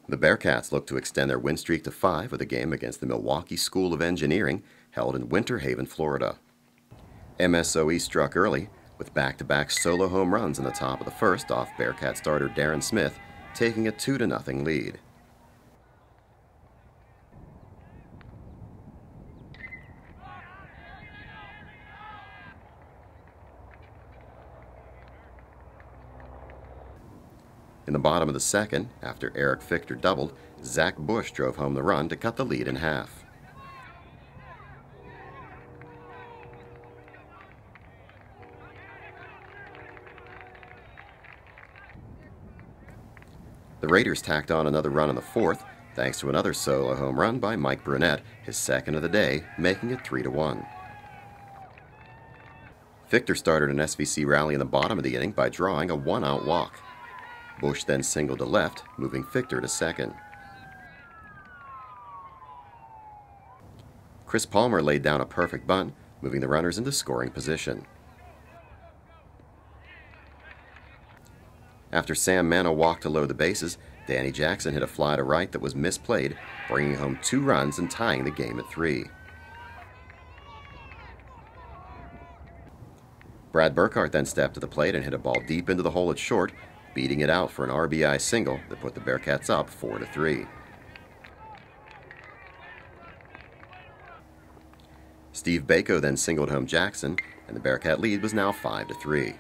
The Bearcats look to extend their win streak to 5 with a game against the Milwaukee School of Engineering held in Winter Haven, Florida. MSOE struck early with back-to-back solo home runs in the top of the first off Bearcat starter Darren Smith, taking a 2-0 lead. In the bottom of the second, after Eric Fichter doubled, Zach Bush drove home the run to cut the lead in half. The Raiders tacked on another run in the fourth, thanks to another solo home run by Mike Brunette, his second of the day, making it 3-1. Fichter started an SVC rally in the bottom of the inning by drawing a one-out walk. Bush then singled to left, moving Fichter to second. Chris Palmer laid down a perfect bunt, moving the runners into scoring position. After Sam Mano walked to load the bases, Danny Jackson hit a fly to right that was misplayed, bringing home 2 runs and tying the game at 3. Brad Burkhart then stepped to the plate and hit a ball deep into the hole at short, beating it out for an RBI single that put the Bearcats up 4-3. Steve Bako then singled home Jackson, and the Bearcat lead was now 5-3.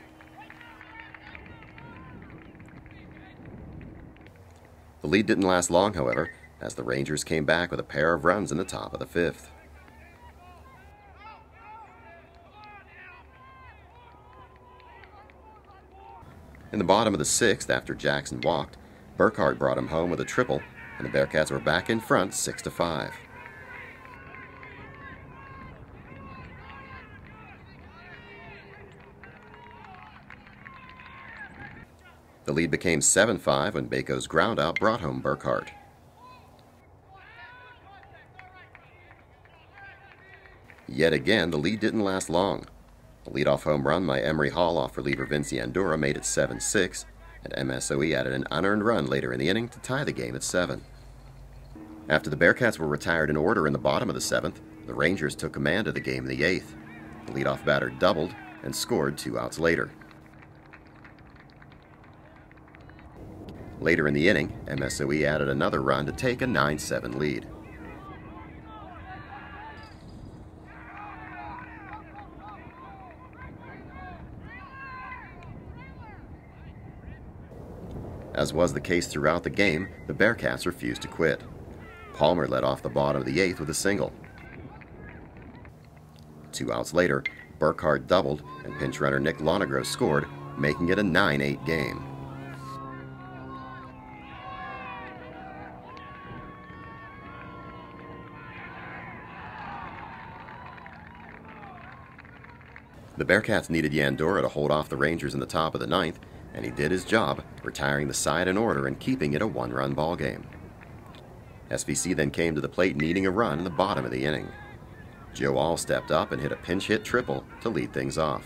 The lead didn't last long, however, as the Rangers came back with a pair of runs in the top of the 5th. In the bottom of the 6th, after Jackson walked, Burkhart brought him home with a triple, and the Bearcats were back in front 6-5. The lead became 7-5 when Bako's groundout brought home Burkhart. Yet again, the lead didn't last long. A leadoff home run by Emery Hall off reliever Vincent made it 7-6, and MSOE added an unearned run later in the inning to tie the game at 7. After the Bearcats were retired in order in the bottom of the 7th, the Rangers took command of the game in the 8th. The leadoff batter doubled and scored 2 outs later. Later in the inning, MSOE added another run to take a 9-7 lead. As was the case throughout the game, the Bearcats refused to quit. Palmer led off the bottom of the 8th with a single. 2 outs later, Burkhart doubled and pinch runner Nick Lonegro scored, making it a 9-8 game. The Bearcats needed Yandora to hold off the Rangers in the top of the 9th, and he did his job, retiring the side in order and keeping it a 1-run ballgame. SVC then came to the plate needing a run in the bottom of the inning. Joe All stepped up and hit a pinch hit triple to lead things off.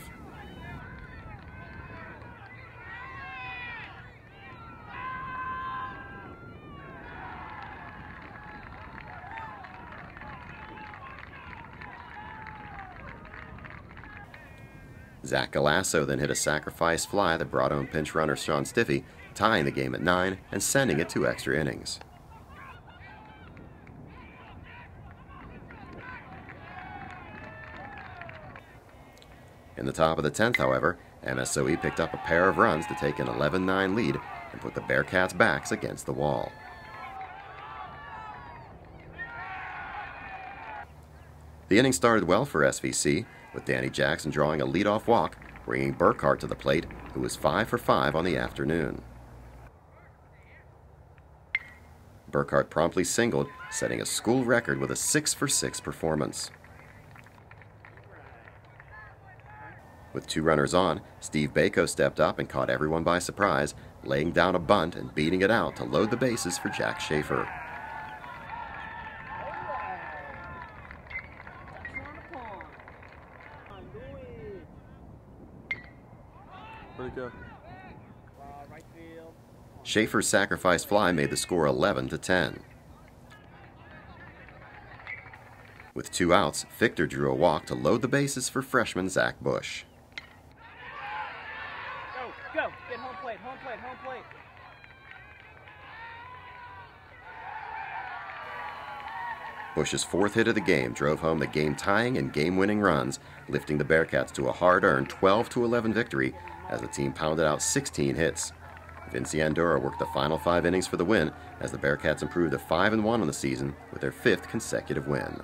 Zach Galasso then hit a sacrifice fly that brought home pinch runner Sean Stiffy, tying the game at 9 and sending it to extra innings. In the top of the 10th, however, MSOE picked up a pair of runs to take an 11-9 lead and put the Bearcats' backs against the wall. The inning started well for SVC, with Danny Jackson drawing a leadoff walk, bringing Burkhart to the plate, who was 5 for 5 on the afternoon. Burkhart promptly singled, setting a school record with a 6 for 6 performance. With 2 runners on, Steve Bako stepped up and caught everyone by surprise, laying down a bunt and beating it out to load the bases for Jack Schaefer. Where'd it go? Right field. Schaefer's sacrifice fly made the score 11-10. With 2 outs, Fichter drew a walk to load the bases for freshman Zach Bush. Go! Get home plate, home plate, home plate. Bush's 4th hit of the game drove home the game-tying and game-winning runs, lifting the Bearcats to a hard-earned 12-11 victory as the team pounded out 16 hits. Vincent worked the final 5 innings for the win as the Bearcats improved to 5-1 on the season with their 5th consecutive win.